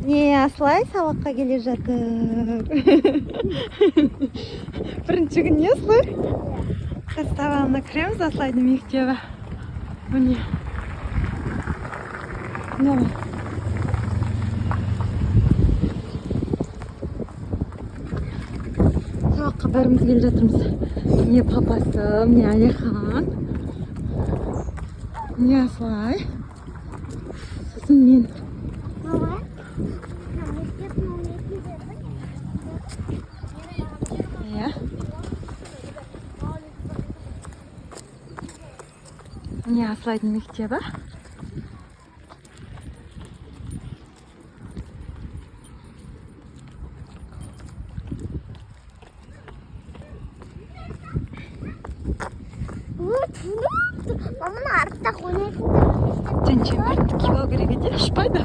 Не, Аслай сабаққа келе жатыр. Бірінші күн не, Аслай? Біз сабағына кіреміз, Аслайдың мектебі. Міне. Не бар? Сабаққа бәріміз келе жатырмыз. Не папасым, не Алихан, не Аслай. Сосын мен. Міне Аслайдың мектебі. Маманың артта қоймайды. Жан чемберді киіп алу керек еді, ұшпайды.